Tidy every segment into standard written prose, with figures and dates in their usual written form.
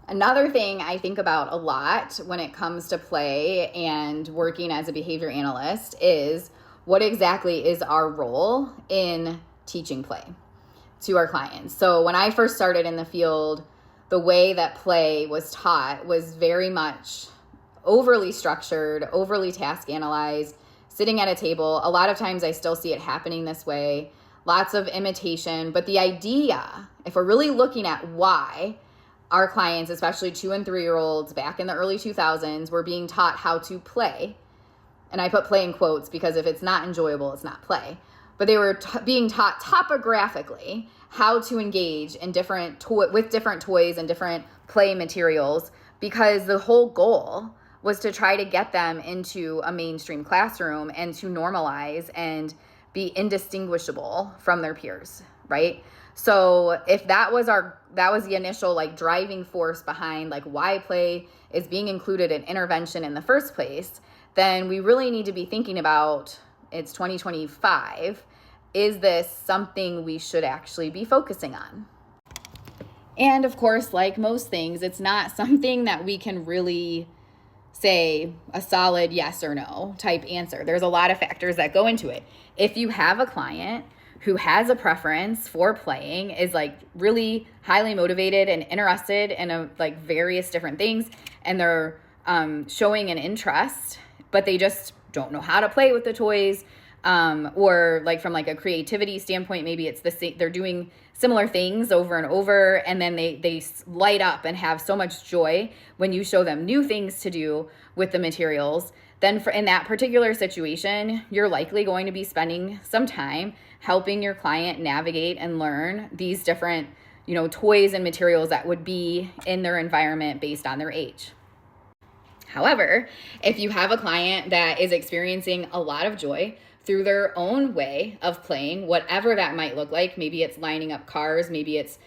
Another thing I think about a lot when it comes to play and working as a behavior analyst is what exactly is our role in teaching play to our clients. So when I first started in the field, the way that play was taught was very much overly structured, overly task analyzed, sitting at a table. A lot of times I still see it happening this way. Lots of imitation. But the idea, if we're really looking at why our clients, especially 2 and 3-year-olds back in the early 2000s, were being taught how to play, and I put play in quotes because if it's not enjoyable, it's not play. But they were being taught topographically how to engage in with different toys and different play materials, because the whole goal was to try to get them into a mainstream classroom and to normalize and be indistinguishable from their peers, right? So if that was the initial like driving force behind like why play is being included in intervention in the first place, then we really need to be thinking about, it's 2025, is this something we should actually be focusing on? And of course, like most things, it's not something that we can really say a solid yes or no type answer. There's a lot of factors that go into it. If you have a client who has a preference for playing, is like really highly motivated and interested in like various different things, and they're showing an interest, but they just don't know how to play with the toys, or like from like a creativity standpoint, maybe it's they're doing similar things over and over, and then they light up and have so much joy when you show them new things to do with the materials. Then in that particular situation, you're likely going to be spending some time helping your client navigate and learn these different, toys and materials that would be in their environment based on their age. However, if you have a client that is experiencing a lot of joy through their own way of playing, whatever that might look like, maybe it's lining up cars, maybe it's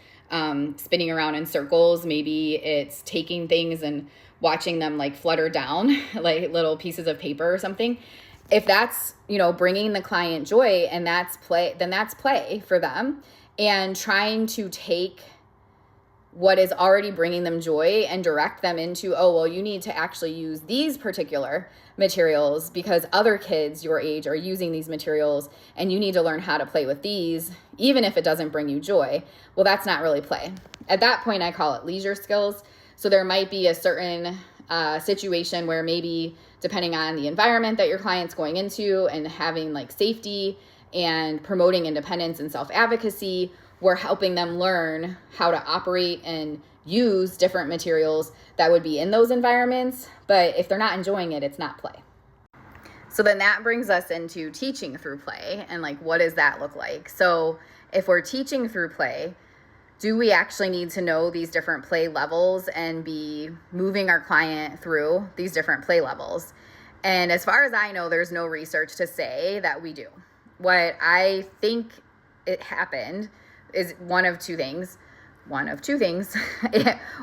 spinning around in circles, maybe it's taking things and watching them like flutter down like little pieces of paper or something. If that's, bringing the client joy and that's play, then that's play for them. And trying to take what is already bringing them joy and direct them into, oh, well, you need to actually use these particular materials because other kids your age are using these materials and you need to learn how to play with these, even if it doesn't bring you joy. Well, that's not really play. At that point, I call it leisure skills. So there might be a certain situation where maybe depending on the environment that your client's going into and having like safety and promoting independence and self-advocacy, we're helping them learn how to operate and use different materials that would be in those environments. But if they're not enjoying it, it's not play. So then that brings us into teaching through play and like, what does that look like? So if we're teaching through play, do we actually need to know these different play levels and be moving our client through these different play levels? And as far as I know, there's no research to say that we do. What I think it happened is one of two things.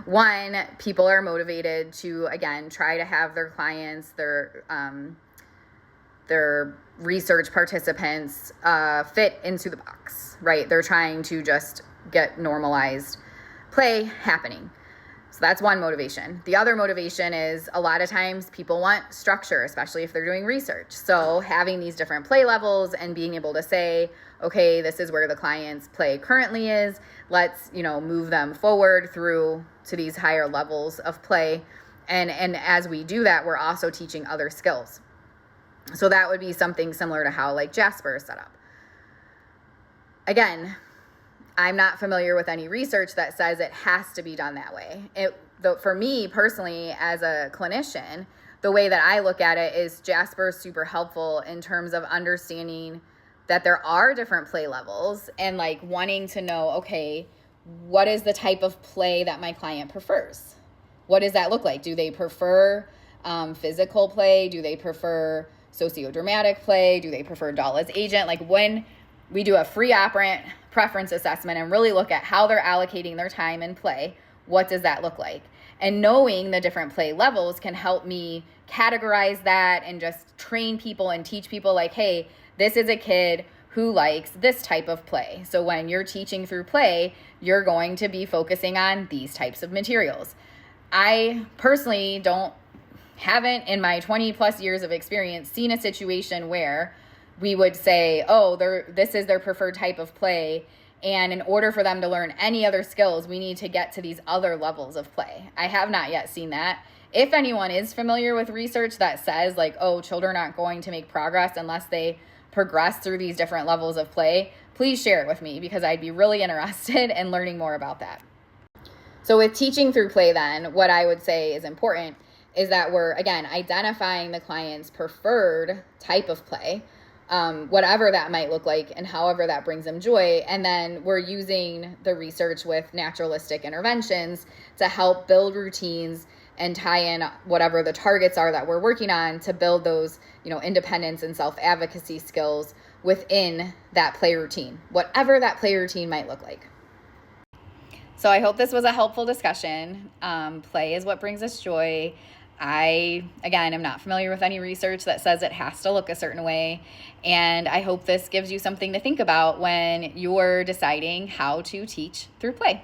One, people are motivated to, again, try to have their clients, their research participants fit into the box, right? They're trying to just get normalized play happening. So that's one motivation. The other motivation is a lot of times people want structure, especially if they're doing research. So having these different play levels and being able to say, okay, this is where the client's play currently is. Let's, move them forward through to these higher levels of play. And as we do that, we're also teaching other skills. So that would be something similar to how like Jasper is set up. Again, I'm not familiar with any research that says it has to be done that way. For me personally, as a clinician, the way that I look at it is Jasper is super helpful in terms of understanding that there are different play levels and like wanting to know, okay, what is the type of play that my client prefers? What does that look like? Do they prefer physical play? Do they prefer sociodramatic play? Do they prefer doll as agent? Like when we do a free operant preference assessment and really look at how they're allocating their time in play, what does that look like? And knowing the different play levels can help me categorize that and just train people and teach people like, hey, this is a kid who likes this type of play. So when you're teaching through play, you're going to be focusing on these types of materials. I personally haven't in my 20 plus years of experience seen a situation where we would say, oh, this is their preferred type of play, and in order for them to learn any other skills, we need to get to these other levels of play. I have not yet seen that. If anyone is familiar with research that says like, oh, children aren't going to make progress unless they progress through these different levels of play, please share it with me, because I'd be really interested in learning more about that. So with teaching through play then, what I would say is important is that we're, again, identifying the client's preferred type of play, whatever that might look like and however that brings them joy. And then we're using the research with naturalistic interventions to help build routines and tie in whatever the targets are that we're working on to build those, independence and self-advocacy skills within that play routine, whatever that play routine might look like. So I hope this was a helpful discussion. Play is what brings us joy. I, again, am not familiar with any research that says it has to look a certain way. And I hope this gives you something to think about when you're deciding how to teach through play.